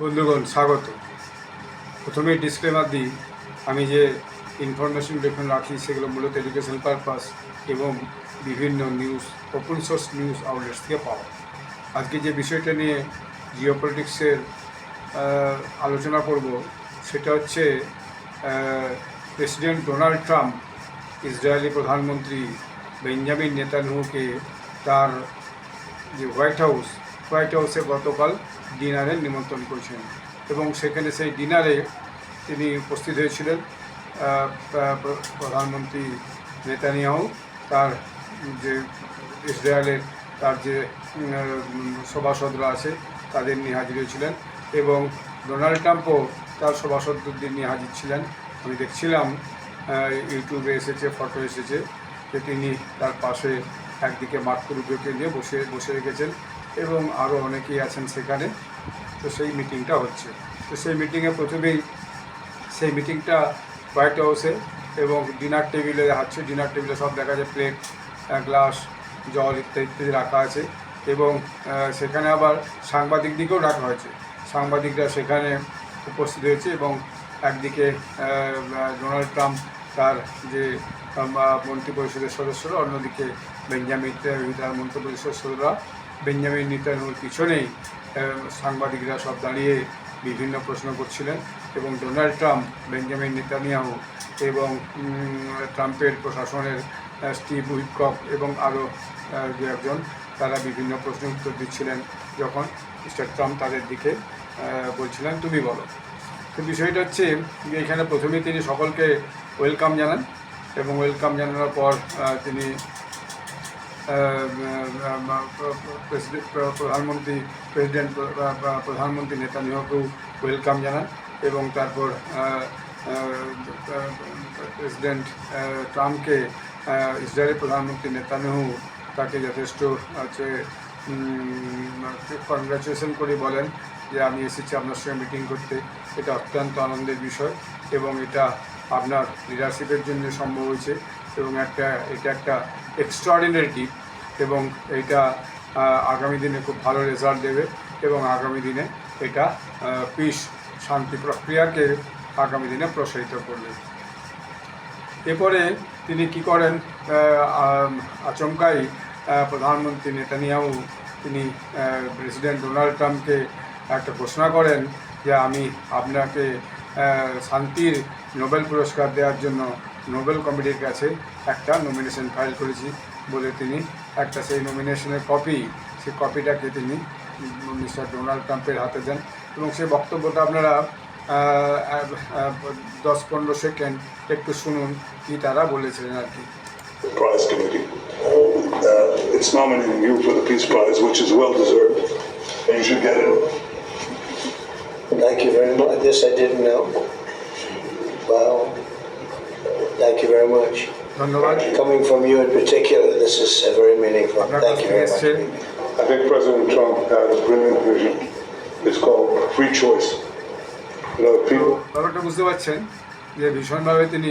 বন্ধুগণ স্বাগত। প্রথমেই ডিসক্লেমার দিই, আমি যে ইনফরমেশন এখানে রাখি সেগুলো মূলত এডুকেশন পারপাস এবং বিভিন্ন news open source news outlets থেকে পাওয়া। আজকে যে বিষয়টা নিয়ে জিওপলিটিক্সের আলোচনা করব সেটা হচ্ছে প্রেসিডেন্ট ডোনাল্ড ট্রাম্প ইসরায়েলি প্রধানমন্ত্রী বেঞ্জামিন নেতানিয়াহুকে তার যে হোয়াইট হাউসে গতকাল ডিনারে নিমন্ত্রণ করেছেন এবং সেখানে সেই ডিনারে তিনি উপস্থিত হয়েছিলেন। প্রধানমন্ত্রী নেতানিয়াহু তার যে ইসরায়েলের তার যে সভাসদরা আছে তাদের নিয়ে হাজির হয়েছিলেন এবং ডোনাল্ড ট্রাম্পও তার সভাসদদের নিয়ে হাজির ছিলেন। আমি দেখছিলাম ইউটিউবে এসেছে, ফটো এসেছে যে তিনি তার পাশে একদিকে মার্কো রুবিওকে নিয়ে বসে রেখেছেন এবং আরও অনেকেই আছেন সেখানে। তো সেই মিটিংটা হচ্ছে, তো সেই মিটিংয়ে প্রথমেই সেই মিটিংটা হোয়াইট হাউসে এবং ডিনার টেবিলে আছে। ডিনার টেবিলে সব দেখা যায় প্লেট, গ্লাস, জল ইত্যাদি রাখা আছে এবং সেখানে আবার সাংবাদিকদেরকেও ডাকা হয়েছে। সাংবাদিকরা সেখানে উপস্থিত হয়েছে এবং একদিকে ডোনাল্ড ট্রাম্প তার যে মন্ত্রিপরিষদের সদস্যরা, অন্যদিকে বেঞ্জামিন তার মন্ত্রিপরিষদের সদস্যরা বেঞ্জামিন নেতানিয়াহুর পিছনেই সাংবাদিকরা সব দাঁড়িয়ে বিভিন্ন প্রশ্ন করছিলেন এবং ডোনাল্ড ট্রাম্প, বেঞ্জামিন নেতানিয়াহু এবং ট্রাম্পের প্রশাসনের স্টিভ উইটকক এবং আরও দু একজন তারা বিভিন্ন প্রশ্নের উত্তর দিচ্ছিলেন যখন মিস্টার ট্রাম্প তাদের দিকে বলছিলেন তুমি বলো। তো বিষয়টা হচ্ছে যে এখানে প্রথমেই তিনি সকলকে ওয়েলকাম জানান এবং ওয়েলকাম জানানোর পর তিনি প্রধানমন্ত্রী নেতানিয়াহুকেও ওয়েলকাম জানান এবং তারপর প্রেসিডেন্ট ট্রাম্পকে ইসরায়েলের প্রধানমন্ত্রী নেতানিয়াহু তাকে যথেষ্ট কনগ্রাচুলেশন করে বলেন যে আমি এসেছি আপনার সঙ্গে মিটিং করতে, এটা অত্যন্ত আনন্দের বিষয় এবং এটা আপনার লিডারশিপের জন্য সম্ভব হয়েছে এবং এটা একটা এক্সট্রাঅর্ডিনারি টিপ এবং এটা আগামী দিনে খুব ভালো রেজাল্ট দেবে এবং আগামী দিনে এটা পিস শান্তি প্রক্রিয়াকে আগামী দিনে প্রসারিত করবে। এরপরে তিনি কি করেন, আচমকাই প্রধানমন্ত্রী নেতানিয়াহু তিনি প্রেসিডেন্ট ডোনাল্ড ট্রাম্পকে একটা ঘোষণা করেন যে আমি আপনাকে শান্তির নোবেল পুরস্কার দেওয়ার জন্য নোবেল কমিটির কাছে একটা নমিনেশন ফাইল করেছি বলে তিনি একটা সেই নমিনেশনের সেই কপিটাকে তিনি মিস্টার ডোনাল্ড ট্রাম্পের হাতে দেন এবং সেই বক্তব্যটা আপনারা 10-15 সেকেন্ড একটু শুনুন কি তারা বলেছিলেন আর কি। Prize Committee. It's nominating you for the Peace Prize, which is well deserved, and you should get it. Thank you very much. This I didn't know. Wow. Thank you very much. ধন্যবাদ। Coming from you in particular, this is very meaningful. Thank you very much. I think President Trump had a brilliant vision. It's called free choice. People. ব্যাপারটা বুঝতে পারছেন যে ভীষণভাবে তিনি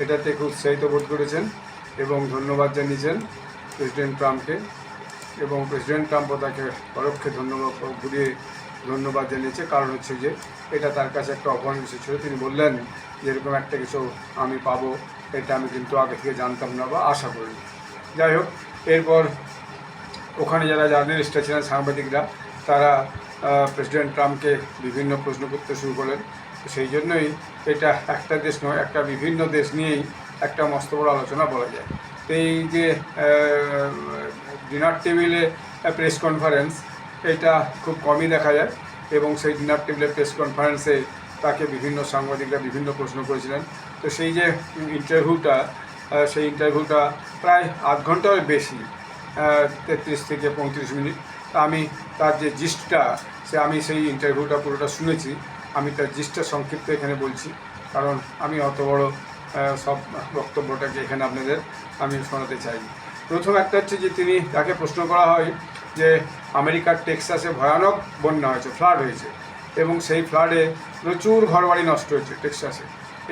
এটাতে খুব উৎসাহিত বোধ করেছেন এবং ধন্যবাদ জানিয়েছেন প্রেসিডেন্ট ট্রাম্পকে এবং প্রেসিডেন্ট ট্রাম্পও তাকে পরোক্ষে ধন্যবাদ জানিয়েছে। কারণ হচ্ছে যে এটা তার কাছে একটা অপমান বিষয় ছিল। তিনি বললেন যে এরকম একটা কিছু আমি পাবো, এটা আমি কিন্তু আগে থেকে জানতাম না বা আশা করিনি। যাই হোক, এরপর ওখানে যারা জার্নালিস্টরা ছিলেন, সাংবাদিকরা, তারা প্রেসিডেন্ট ট্রাম্পকে বিভিন্ন প্রশ্ন করতে শুরু করলেন। সেই জন্যই এটা একটা দেশ নয়, একটা বিভিন্ন দেশ নিয়েই একটা মস্ত বড় আলোচনা বলা যায়। তো এই যে ডিনার টেবিলে প্রেস কনফারেন্স, এটা খুব কমই দেখা যায় এবং সেই ডিনার টেবিলে প্রেস কনফারেন্সে তাকে বিভিন্ন সাংবাদিকরা বিভিন্ন প্রশ্ন করেছিলেন। তো সেই যে সেই ইন্টারভিউটা প্রায় আধ ঘন্টার বেশি, 33 থেকে 35 মিনিট। আমি তার যে জিস্টটা আমি সেই ইন্টারভিউটা পুরোটা শুনেছি। আমি তার জিস্টটা সংক্ষিপ্ত এখানে বলছি, কারণ আমি অত বড় সব বক্তব্যটাকে এখানে আপনাদের আমি শোনাতে চাই। প্রথম একটা হচ্ছে যে তাকে প্রশ্ন করা হয় যে আমেরিকার টেক্সাসে ভয়ানক বন্যা হয়েছে, ফ্লাড হয়েছে এবং সেই ফ্লাডে প্রচুর ঘরবাড়ি নষ্ট হয়েছে টেক্সাসে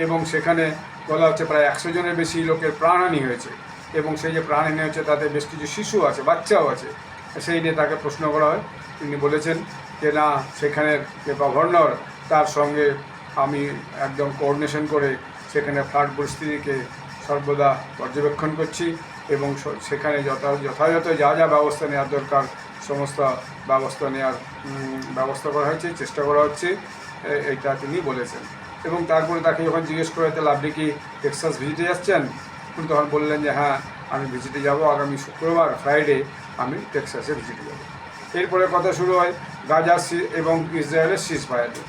এবং সেখানে বলা হচ্ছে প্রায় 100 জনের বেশি লোকের প্রাণহানি হয়েছে এবং সেই যে প্রাণহানি হয়েছে তাতে বেশ কিছু শিশু আছে, বাচ্চাও আছে। সেই নিয়ে তাকে প্রশ্ন করা হয়। তিনি বলেছেন যে না সেখানের যে গভর্নর তার সঙ্গে আমি একদম কোঅর্ডিনেশন করে সেখানে ফ্লাড পরিস্থিতিকে সর্বদা পর্যবেক্ষণ করছি এবং সেখানে যথাযথ যা যা ব্যবস্থা নেওয়ার দরকার সমস্ত ব্যবস্থা নেওয়ার ব্যবস্থা করা হয়েছে, চেষ্টা করা হচ্ছে, এইটা তিনি বলেছেন। এবং তারপরে তাকে যখন জিজ্ঞেস করা তাহলে আপনি কি টেক্সাস ভিজিটে যাচ্ছেন, উনি তখন বললেন যে হ্যাঁ আমি ভিজিটে যাব, আগামী শুক্রবার ফ্রাইডে আমি টেক্সাসে ভিজিটে যাব। এরপরে কথা শুরু হয় গাজা এবং ইসরায়েলের সিজফায়ার নিয়ে।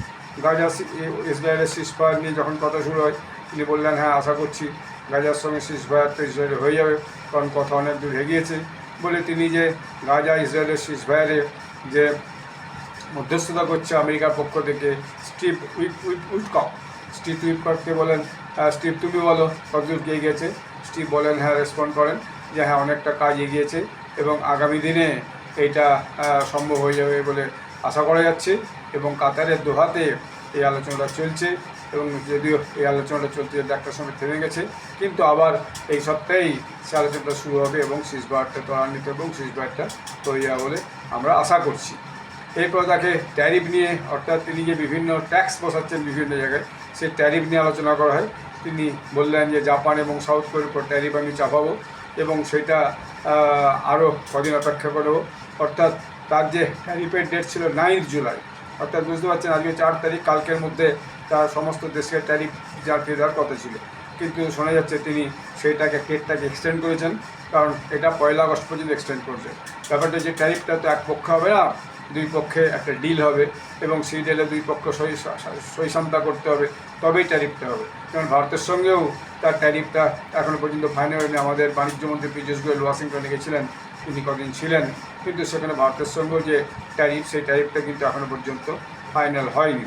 ইসরায়েলের সিজফায়ার নিয়ে যখন কথা শুরু হয় তিনি বললেন হ্যাঁ আশা করছি গাজার সঙ্গে সিজফায়ার তো ইসরায়েলে হয়ে যাবে, কারণ কথা অনেক দূর এগিয়েছে বলে তিনি যে গাজা ইসরায়েলের সিজফায়ারে যে মধ্যস্থতা করছে আমেরিকার পক্ষ থেকে স্টিভ উইটকককে বলেন স্টিভ তুমি বলো কতদূর কে গেছে। স্টিভ বলেন হ্যাঁ রেসপন্ড করেন যে হ্যাঁ অনেকটা কাজ এগিয়েছে এবং আগামী দিনে এইটা সম্ভব হয়ে যাবে বলে আশা করা যাচ্ছে। এবং কাতারের দোহাতে এই আলোচনাটা চলছে এবং যদিও এই আলোচনাটা চলতে একটা সময় থেমে গেছে, কিন্তু আবার এই সপ্তাহেই সে আলোচনাটা শুরু হবে এবং সিজফায়ারটা ত্বরান্বিত এবং সিজফায়ারটা তৈরি হবে বলে আমরা আশা করছি। এরপর তাকে ট্যারিফ নিয়ে, অর্থাৎ তিনি যে বিভিন্ন ট্যাক্স বসাচ্ছেন বিভিন্ন জায়গায়, সেই ট্যারিফ নিয়ে আলোচনা করা হয়। তিনি বললেন যে জাপান এবং সাউথ কোরিয়ার উপর ট্যারিফ আমি চাপাবো এবং সেটা আরও কদিন অপেক্ষা করব। অর্থাৎ তার যে ট্যারিফের ডেট ছিল 9 জুলাই, অর্থাৎ বুঝতে পারছেন আজকে 4 তারিখ, কালকের মধ্যে তার সমস্ত দেশের ট্যারিফ দেওয়ার কথা ছিল, কিন্তু শোনা যাচ্ছে তিনি ডেটটাকে এক্সটেন্ড করেছেন, কারণ এটা 1 আগস্ট পর্যন্ত এক্সটেন্ড করছে। ব্যাপারটা যে ট্যারিফটা তো এক পক্ষ হবে না, দুই পক্ষে একটা ডিল হবে এবং সেই ডিলে দুই পক্ষ সইসান্তা করতে হবে, তবেই ট্যারিফটা হবে। যেমন ভারতের সঙ্গেও তার ট্যারিফটা এখনও পর্যন্ত ফাইনাল হয়নি। আমাদের বাণিজ্যমন্ত্রী পীযূষ গোয়েল ওয়াশিংটনে গেছিলেন, তিনি কদিন ছিলেন, কিন্তু সেখানে ভারতের সঙ্গেও যে ট্যারিফ সেই ট্যারিফটা কিন্তু এখনও পর্যন্ত ফাইনাল হয়নি।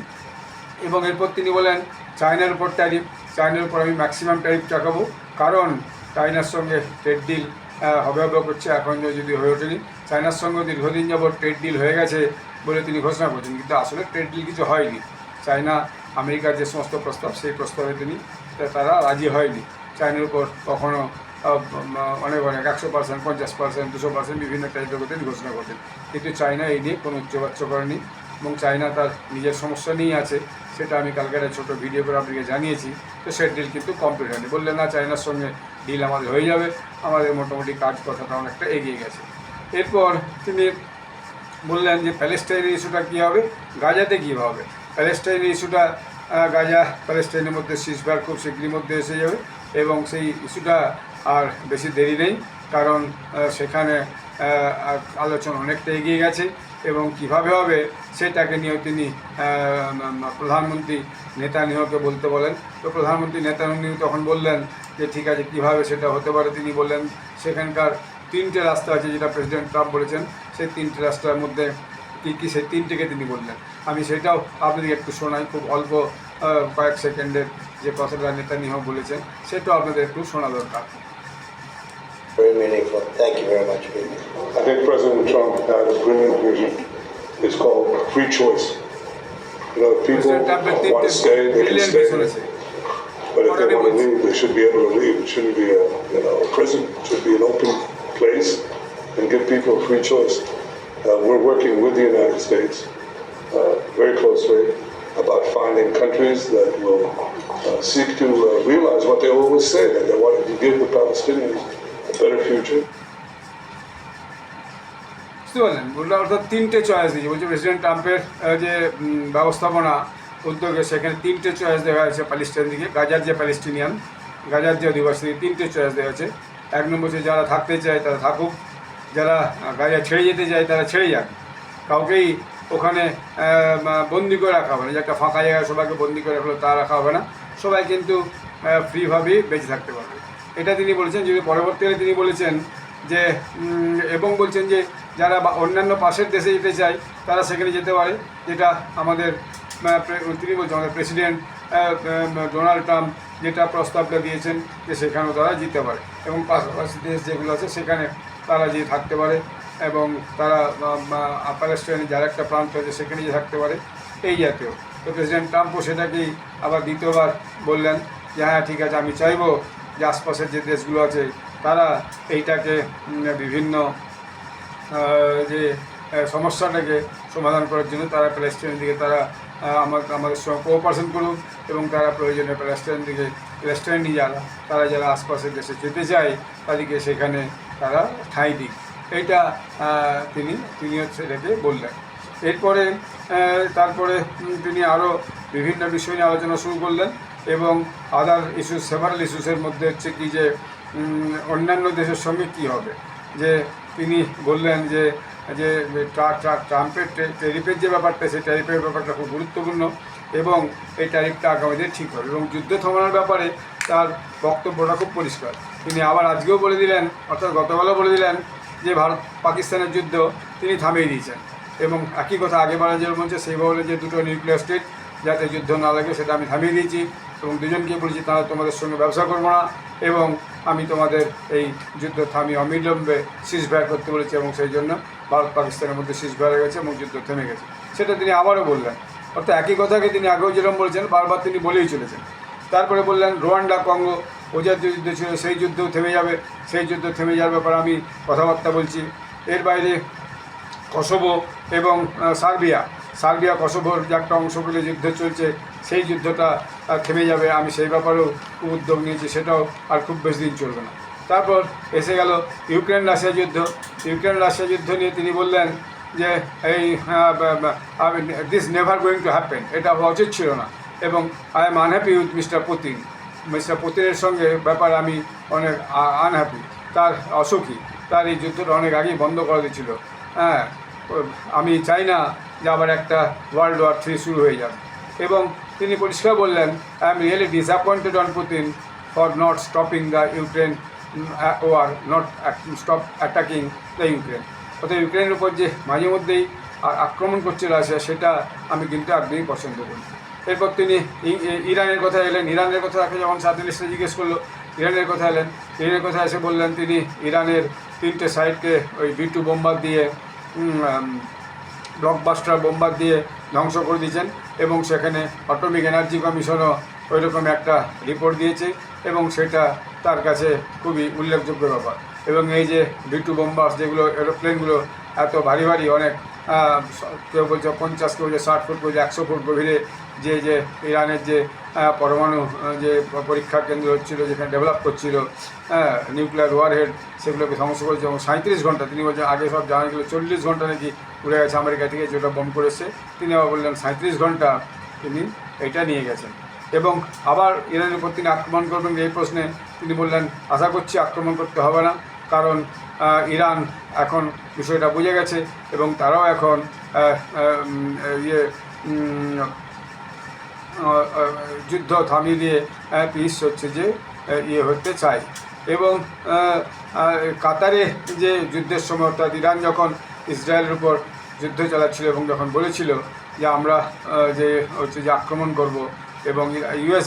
এবং এরপর তিনি বলেন চায়নার উপর ট্যারিফ, চায়নার উপর আমি ম্যাক্সিমাম ট্যারিফ চাকাবো, কারণ চায়নার সঙ্গে ট্রেড ডিল হবে করছে, এখন যদি হয়ে ওঠেনি। চায়নার সঙ্গে দীর্ঘদিন যাবৎ ট্রেড ডিল হয়ে গেছে বলে তিনি ঘোষণা করছেন, কিন্তু আসলে ট্রেড ডিল কিছু হয়নি। চায়না আমেরিকার যে সমস্ত প্রস্তাব সেই প্রস্তাবে তারা রাজি হয়নি। চায়নার উপর কখনও অনেক 100%, 50%, 200% বিভিন্ন ট্যারিফের কথা তিনি ঘোষণা করছেন, কিন্তু চায়না এই নিয়ে কোনো উচ্চবাচ্য করেনি এবং চায়না তার নিজের সমস্যা নিয়ে আছে। সেটা আমি কালকে একটা ছোটো ভিডিও করে আপনাকে জানিয়েছি। তো সেই ডিল কিন্তু কমপ্লিট হয়নি। বললেন না চায়নার সঙ্গে ডিল আমাদের হয়ে যাবে, আমাদের মোটামুটি কাজ কথাটা অনেকটা এগিয়ে গেছে। এরপর তিনি বললেন যে প্যালেস্টাইনের ইস্যুটা কী হবে, গাজাতে কী হবে। প্যালেস্টাইনের ইস্যুটা প্যালেস্টাইনের মধ্যে সিজফায়ার খুব শীঘ্রই মধ্যে এসে যাবে এবং সেই ইস্যুটা আর বেশি দেরি নেই, কারণ সেখানে আলোচনা অনেকটা এগিয়ে গেছে এবং কিভাবে হবে সেটাকে নিয়েও তিনি প্রধানমন্ত্রী নেতানিয়াহুকে বলতে বলেন। তো প্রধানমন্ত্রী নেতানিয়াহু তখন বললেন যে ঠিক আছে কীভাবে সেটা হতে পারে। তিনি বললেন সেখানকার 3টে রাস্তা আছে, যেটা প্রেসিডেন্ট ট্রাম্প বলেছেন, সেই 3টে রাস্তার মধ্যে কী কী সেই 3টেকে তিনি বললেন। আমি সেটাও আপনাদের একটু শোনাই, খুব অল্প কয়েক সেকেন্ডের যে কথাটা নেতানিয়াহু বলেছেন সেটাও আপনাদের একটু শোনা দরকার। Very meaningful. Thank you very much, Bibi. I think President Trump had a brilliant vision. It's called free choice. You know, if people want to stay, they can stay. But if they want to leave, they should be able to leave. It shouldn't be a prison. It should be an open place and give people a free choice. We're working with the United States very closely about finding countries that will seek to realize what they always say, that they wanted to give the Palestinians a better future. বুঝতে পারলেন, বললাম অর্থাৎ 3টে choice দিয়েছে। বলছে president ট্রাম্পের যে ব্যবস্থাপনা উদ্যোগে সেখানে 3টে চয়েস দেওয়া হয়েছে প্যালেস্টাইন দিকে। গাজার যে প্যালেস্টিনিয়ান, গাজার যে অধিবাসী, 3টে চয়েস দেওয়া হয়েছে। 1 নম্বর হচ্ছে যারা থাকতে চায় তারা থাকুক, যারা গাজা ছেড়ে যেতে চায় তারা ছেড়ে যাক, কাউকেই ওখানে বন্দি করে রাখা হবে না, যে একটা ফাঁকা জায়গায় সবাইকে বন্দি করে রাখলো তা রাখা হবে না, সবাই কিন্তু ফ্রিভাবেই বেঁচে থাকতে পারবে, এটা তিনি বলেছেন। যদি পরবর্তীকালে তিনি বলেছেন যে এবং বলছেন যে যারা অন্যান্য পাশের দেশে যেতে চায় তারা সেখানে যেতে পারে, যেটা আমাদের তিনি বলছেন আমাদের প্রেসিডেন্ট ডোনাল্ড ট্রাম্প যেটা প্রস্তাবটা দিয়েছেন যে সেখানেও তারা যেতে পারে এবং পাশাপাশি দেশ যেগুলো আছে সেখানে তারা যেয়ে থাকতে পারে এবং তারা প্যালেস্টাইনের যার একটা প্রান্ত আছে সেখানে যেয়ে থাকতে পারে, এই জাতীয়। তো প্রেসিডেন্ট ট্রাম্পও সেটাকেই আবার দ্বিতীয়বার বললেন যে হ্যাঁ ঠিক আছে, আমি চাইবো যে আশপাশের যে দেশগুলো আছে তারা এইটাকে বিভিন্ন যে সমস্যাটাকে সমাধান করার জন্য তারা প্যালেস্টাইনের দিকে তারা আমাদের সঙ্গে কোঅপারেশন করুক এবং তারা প্রয়োজনে প্যালেস্টাইন তারা যারা আশপাশের দেশে যেতে চায় তাদেরকে সেখানে তারা ঠাঁই দিক। এইটা তিনি সেটাকে বললেন। এরপরে তারপরে তিনি আরও বিভিন্ন বিষয় নিয়ে আলোচনা শুরু করলেন এবং আদার ইস্যুস সেভারাল ইস্যুসের মধ্যে হচ্ছে কি যে অন্যান্য দেশের সঙ্গে কি হবে, যে তিনি বললেন যে ট্রাম্পের ট্যারিফের যে ব্যাপারটা, সেই ট্যারিফের ব্যাপারটা খুব গুরুত্বপূর্ণ এবং এই ট্যারিফটা আগামী দিনে ঠিক হবে এবং যুদ্ধ থামানোর ব্যাপারে তার বক্তব্যটা খুব পরিষ্কার। তিনি আবার আজকেও বলে দিলেন, অর্থাৎ গতকালও বলে দিলেন যে ভারত পাকিস্তানের যুদ্ধ তিনি থামিয়ে দিয়েছেন এবং একই কথা আগেবার যে বলছে সেইভাবে যে দুটো নিউক্লিয়ার স্টেট যাতে যুদ্ধ না লাগে সেটা আমি থামিয়ে দিয়েছি এবং দুজনকে বলেছি তারা তোমাদের সঙ্গে ব্যবসা করবো না এবং আমি তোমাদের এই যুদ্ধ থামিয়ে অবিলম্বে সিজফায়ার করতে বলেছি এবং সেই জন্য ভারত পাকিস্তানের মধ্যে সিজফায়ার হয়ে গেছে এবং যুদ্ধ থেমে গেছে। সেটা তিনি আবারও বললেন, অর্থাৎ একই কথাকে তিনি আগেও যেরকম বলেছেন বারবার তিনি বলেই চলেছেন। তারপরে বললেন রোয়ান্ডা কঙ্গো ওজার যে যুদ্ধ ছিল সেই যুদ্ধও থেমে যাবে, সেই যুদ্ধ থেমে যাওয়ার ব্যাপারে আমি কথাবার্তা বলছি। এর বাইরে কসোভো এবং সার্বিয়া কসোভোর যে একটা অংশ পেলে যুদ্ধ চলছে সেই যুদ্ধটা থেমে যাবে, আমি সেই ব্যাপারেও উদ্যোগ নিয়েছি, সেটাও আর খুব বেশি দিন চলবে না। তারপর এসে গেল ইউক্রেন রাশিয়া যুদ্ধ নিয়ে তিনি বললেন যে এই this never going to happen, এটা হওয়া উচিত ছিল না এবং I am unhappy with mister পুতিনের সঙ্গে ব্যাপারে আমি অনেক আনহ্যাপি, তার অসুখী, তার এই যুদ্ধটা অনেক আগেই বন্ধ করে দিয়েছিল। হ্যাঁ, আমি চাই না যে আবার একটা ওয়ার্ল্ড ওয়ার 3 শুরু হয়ে যাবে এবং তিনি পরিষ্কার বললেন I am really disappointed on Putin for not stopping the Ukraine war, not stop attacking the Ukraine. অর্থাৎ ইউক্রেনের উপর যে মাঝে মধ্যেই আক্রমণ করছে রাশিয়া, সেটা আমি কিন্তু একদমই পছন্দ করি। এরপর তিনি ইরানের কথা এলেন, ইরানের কথা তাকে যখন সাতলিশটা জিজ্ঞেস করলো ইরানের কথা এলেন, ইরানের কথা এসে বললেন তিনি ইরানের 3টে সাইটকে ওই B2 বোম্বার দিয়ে ব্লকবাস্টার বোম্বার দিয়ে ধ্বংস করে দিয়েছেন এবং সেখানে অ্যাটমিক এনার্জি কমিশনও ওই রকম একটা রিপোর্ট দিয়েছে এবং সেটা তার কাছে খুবই উল্লেখযোগ্য ব্যাপার। এবং এই যে B2 বোম্বার যেগুলো এরোপ্লেনগুলো এত ভারী অনেক কেউ বলছে 50, কেউ বলছে 60 ফুট, কেউ বলছে 100 ফুট গভীরে যে ইরানের যে পরমাণু যে পরীক্ষা কেন্দ্র হচ্ছিলো, যেখানে ডেভেলপ করছিল নিউক্লিয়ার ওয়ারহেড, সেগুলোকে ধ্বংস করেছে এবং 37 ঘন্টা, তিনি বলছেন আগে সব জানা গেলো 40 ঘন্টা নাকি উড়ে গেছে আমেরিকা থেকে যেটা বম করেছে, তিনি আবার বললেন 37 ঘন্টা তিনি এটা নিয়ে গেছেন এবং আবার ইরানের উপর তিনি আক্রমণ করবেন এই প্রশ্নে তিনি বললেন আশা করছি আক্রমণ করতে হবে না, কারণ ইরান এখন বিষয়টা বুঝে গেছে এবং তারাও এখন যুদ্ধ থামিয়ে দিয়ে পিস হচ্ছে যে হতে চায়। এবং কাতারে যে যুদ্ধের সময় অর্থাৎ ইরান যখন ইসরায়েলের উপর যুদ্ধ চালাচ্ছিল এবং যখন বলেছিল যে আমরা যে হচ্ছে যে আক্রমণ করব এবং ইউএস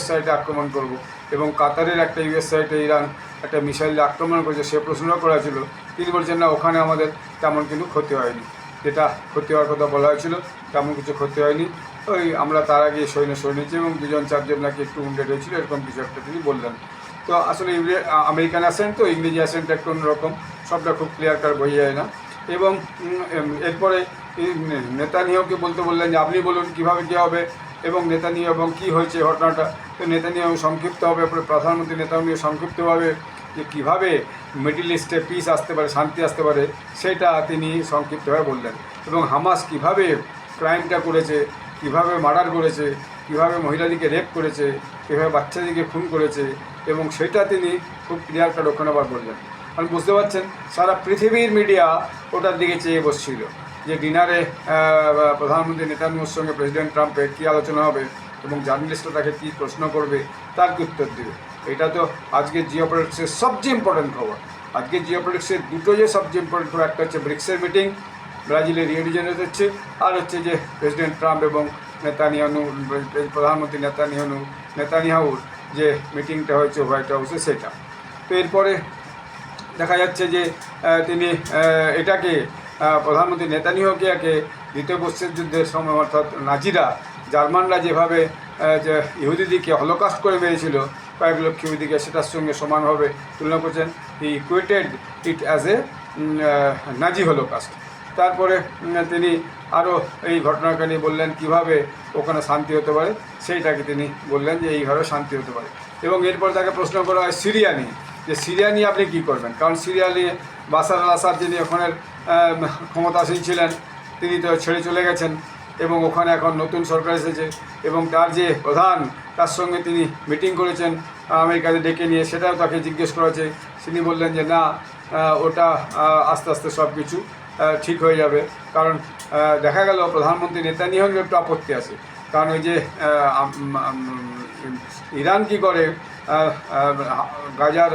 সাইটে আক্রমণ করব এবং কাতারের একটা ইউএস সাইটে ইরান একটা মিসাইল আক্রমণ করেছে, সে প্রশ্ন করা ছিল, তিনি বলছেন না ওখানে আমাদের তেমন কিছু ক্ষতি হয়নি, যেটা ক্ষতি হওয়ার কথা বলা হয়েছিল তেমন কিছু ক্ষতি হয়নি, ওই আমরা তার আগে সৈন্য নিয়েছি এবং 2-4 নাকি একটু উন্ডেড হয়েছিল, এরকম কিছু একটা তিনি বললেন। তো আসলে আমেরিকান অ্যাসেন্ট তো ইংরেজি অ্যাসেন্টটা একটু অন্যরকম, সবটা খুব ক্লিয়ার কার বোঝা যায় না। এবং এরপরে নেতানিয়াহুকে বলতে বললেন যে আপনি বলুন কীভাবে কী হবে এবং নেতানিয়াহু এবং কী হয়েছে ঘটনাটা। তো নেতানিয়াহু সংক্ষিপ্তভাবে প্রধানমন্ত্রী নেতানিয়াহু সংক্ষিপ্তভাবে যে কীভাবে মিডল ইস্টে পিস আসতে পারে, শান্তি আসতে পারে, সেটা তিনি সংক্ষিপ্তভাবে বললেন এবং হামাস কীভাবে ক্রাইমটা করেছে, কীভাবে মার্ডার করেছে, কীভাবে মহিলাদিকে রেপ করেছে, কীভাবে বাচ্চাদিকে খুন করেছে এবং সেটা তিনি খুব ক্লিয়ার কাট ওখানে আবার বললেন। আপনি বুঝতে পারছেন সারা পৃথিবীর মিডিয়া ওটার দিকে চেয়ে বসছিল যে ডিনারে প্রধানমন্ত্রী নেতানিয়াহুর সঙ্গে প্রেসিডেন্ট ট্রাম্পের কী আলোচনা হবে এবং জার্নালিস্টরা তাকে কী প্রশ্ন করবে, তার কী উত্তর দেবে। এটা তো আজকে জিওপলিটিক্সের সবচেয়ে ইম্পর্টেন্ট খবর। আজকে জিওপলিটিক্সের দুটো যে সবচেয়ে ইম্পর্টেন্ট খবর, একটা হচ্ছে ব্রিক্সের মিটিং ব্রাজিলের রিও ডি জেনেরোতে হচ্ছে, আর হচ্ছে যে প্রেসিডেন্ট ট্রাম্প এবং প্রধানমন্ত্রী নেতানিয়াহুর যে মিটিংটা হয়েছে হোয়াইট হাউসে, সেটা। তো এরপরে দেখা যাচ্ছে যে তিনি এটাকে প্রধানমন্ত্রী নেতানিয়াহুকে দ্বিতীয় বিশ্বের যুদ্ধের সময় অর্থাৎ নাজিরা জার্মানরা যেভাবে যে ইহুদিদিকে হলোকাস্ট করে মেরেছিল কয়েক লক্ষ ইহুদিকে, সেটার সঙ্গে সমানভাবে তুলনা করছেন। He equated it as a Nazi holocaust. তারপরে তিনি আরও এই ঘটনাকে নিয়ে বললেন কীভাবে ওখানে শান্তি হতে পারে, সেইটাকে তিনি বললেন যে এইভাবে শান্তি হতে পারে। এবং এরপর তাকে প্রশ্ন করা হয় সিরিয়া নিয়ে, যে সিরিয়া নিয়ে আপনি কী করবেন, কারণ সিরিয়া নিয়ে বাশার আল আসাদ যিনি ওখানের ক্ষমতাসীন ছিলেন তিনি তো ছেড়ে চলে গেছেন এবং ওখানে এখন নতুন সরকার এসেছে এবং তার যে প্রধান তার সঙ্গে তিনি মিটিং করেছেন আমেরিকাতে ডেকে নিয়ে, সেটাও তাকে জিজ্ঞেস করা হয়েছে। তিনি বললেন যে না, ওটা আস্তে আস্তে সব কিছু ঠিক হয়ে যাবে। কারণ দেখা গেল প্রধানমন্ত্রী নেতানিয়াহুর একটু আপত্তি আছে, কারণ ওই যে ইরান কী করে গাজার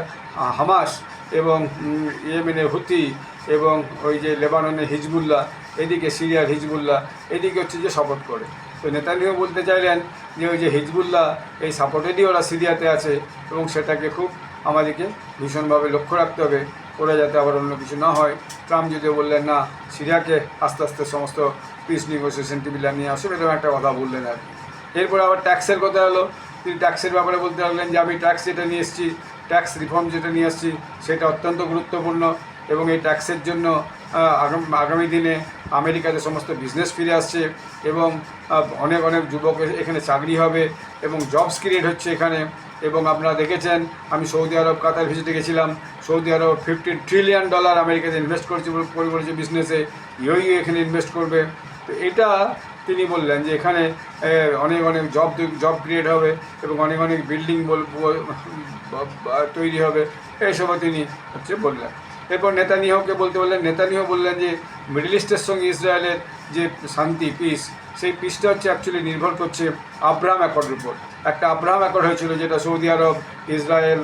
হামাস এবং ইয়েমেনের হুতি এবং ওই যে লেবাননের হিজবুল্লাহ, এদিকে সিরিয়ার হিজবুল্লাহ, এদিকে হচ্ছে যে সাপোর্ট করে। তো নেতানিয়াহু বলতে চাইলেন যে ওই যে হিজবুল্লাহ এই সাপোর্টেরই ওরা সিরিয়াতে আছে এবং সেটাকে খুব আমাদেরকে ভীষণভাবে লক্ষ্য রাখতে হবে, ওরা যাতে আবার অন্য কিছু না হয়। ট্রাম্প যদিও বললেন না, সিরিয়াকে আস্তে আস্তে সমস্ত পিস নেগোসিয়েশন টেবিলে নিয়ে আসবে, এরকম একটা কথা বললেন আর কি। এরপরে আবার ট্যাক্সের কথা হলো, তিনি ট্যাক্সের ব্যাপারে বলতে লাগলেন যে আমি ট্যাক্স যেটা নিয়ে এসেছি, ট্যাক্স রিফর্ম যেটা নিয়ে আসছি সেটা অত্যন্ত গুরুত্বপূর্ণ এবং এই ট্যাক্সের জন্য আগামী দিনে আমেরিকাতে সমস্ত বিজনেস ফিরে আসছে এবং অনেক অনেক যুবক এখানে চাকরি হবে এবং জবস ক্রিয়েট হচ্ছে এখানে। এবং আপনারা দেখেছেন আমি সৌদি আরব কাতার ভিজিটে গেছিলাম, সৌদি আরব $15 ট্রিলিয়ন আমেরিকাতে ইনভেস্ট করেছে করেছে বিজনেসে, ইউ এখানে ইনভেস্ট করবে। তো এটা তিনি বললেন যে এখানে অনেক অনেক জব ক্রিয়েট হবে এবং অনেক অনেক বিল্ডিং তৈরি হবে, এইসবও তিনি হচ্ছে বললেন। এরপর নেতানিয়াহুকে বলতে বললেন, নেতানিয়াহু বললেন যে মিডল ইস্টের সঙ্গে ইসরায়েলের যে শান্তি পিস, সেই পিসটা হচ্ছে অ্যাকচুয়ালি নির্ভর করছে আব্রাহাম অ্যাকর্ডের উপর। একটা আব্রাহাম অ্যাকর্ড হয়েছিল যেটা সৌদি আরব, ইসরায়েল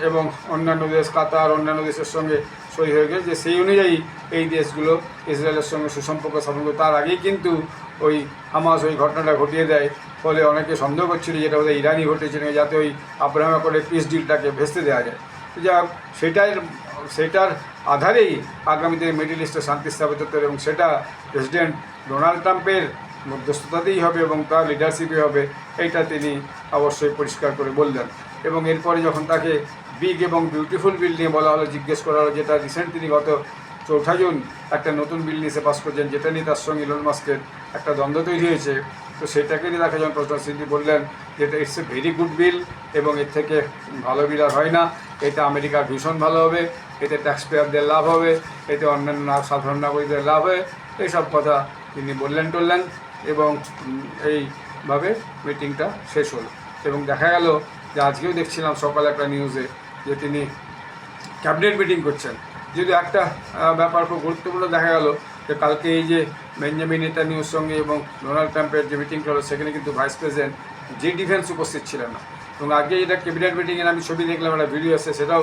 এবং অন্যান্য দেশ, কাতার, অন্যান্য দেশের সঙ্গে সই হয়ে গেছে, যে সেই অনুযায়ী এই দেশগুলো ইসরায়েলের সঙ্গে সুসম্পর্ক স্থাপন করে। তার আগেই কিন্তু ওই হামাস ওই ঘটনাটা ঘটিয়ে দেয়, ফলে অনেকে সন্দেহ করছিল যেটা বোধহয় ইরানি ঘটেছিল, যাতে ওই আব্রাহাম অ্যাকর্ডের পিস ডিলটাকে ভেস্তে দেওয়া যায়। যা সেটার আধারেই আগামী দিনে মিডল ইস্টে শান্তি স্থাপিত হতে হবে এবং সেটা প্রেসিডেন্ট ডোনাল্ড ট্রাম্পের মধ্যস্থতাতেই হবে এবং তার লিডারশিপে হবে, এইটা তিনি অবশ্যই পরিষ্কার করে বললেন। এবং এরপরে যখন তাকে বিগ এবং বিউটিফুল বিল নিয়ে বলা হলো, জিজ্ঞেস করা হলো, যেটা রিসেন্ট তিনি গত 4 জুন একটা নতুন বিল নিয়ে পাস করছেন, যেটা নিয়ে তার সঙ্গে ইলন মাস্কের একটা দ্বন্দ্ব তৈরি হয়েছে, তো সেটাকে নিয়ে তাকে যখন প্রশ্ন তিনি বললেন যেটা ইটস এ ভেরি গুড বিল এবং এর থেকে ভালো বিল আর হয় না, এটা আমেরিকার ভীষণ ভালো হবে, এতে ট্যাক্স পেয়ারদের লাভ হবে, এতে অন্যান্য সাধারণ নাগরিকদের লাভ হবে, এইসব কথা তিনি বললেন টললেন এবং এইভাবে মিটিংটা শেষ হলো। এবং দেখা গেল যে আজকেও দেখছিলাম সকালে একটা নিউজে যে তিনি ক্যাবিনেট মিটিং করছেন। যদি একটা ব্যাপার খুব গুরুত্বপূর্ণ দেখা গেল যে কালকে এই যে বেঞ্জামিন নেতানিয়াহুর সঙ্গে এবং ডোনাল্ড ট্রাম্পের যে মিটিংটা হলো, সেখানে কিন্তু ভাইস প্রেসিডেন্ট জি ডিফেন্স উপস্থিত ছিলেন না। এবং আগে এটা ক্যাবিনেট মিটিংয়ের আমি ছবি দেখলাম, একটা ভিডিও আছে, সেটাও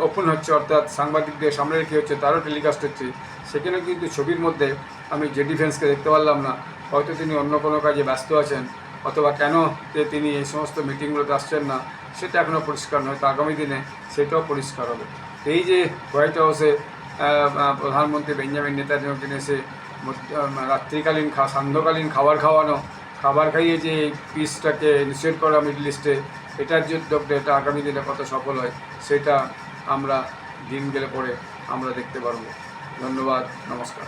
ওপেন হচ্ছে, অর্থাৎ সাংবাদিকদের সামনে রেখে হচ্ছে, তারও টেলিকাস্ট হচ্ছে। সেখানেও কিন্তু ছবির মধ্যে আমি জে ডিফেন্সকে দেখতে পারলাম না। হয়তো তিনি অন্য কোনো কাজে ব্যস্ত আছেন, অথবা কেন যে তিনি এই সমস্ত মিটিংগুলোতে আসছেন না, সেটা এখনও পরিষ্কার নয়। তো আগামী দিনে সেটাও পরিষ্কার হবে। এই যে হোয়াইট হাউসে প্রধানমন্ত্রী বেঞ্জামিন নেতানিয়াহুকে এসে রাত্রিকালীন সান্ধ্যকালীন খাবার খাইয়ে যে পিসটাকে নিষেধ করা মিডল ইস্টে, এটার যে উদ্যোগটা, এটা আগামী দিনে কত সফল হয় সেটা আমরা দিন গেলে পরে আমরা দেখতে পারবো। ধন্যবাদ, নমস্কার।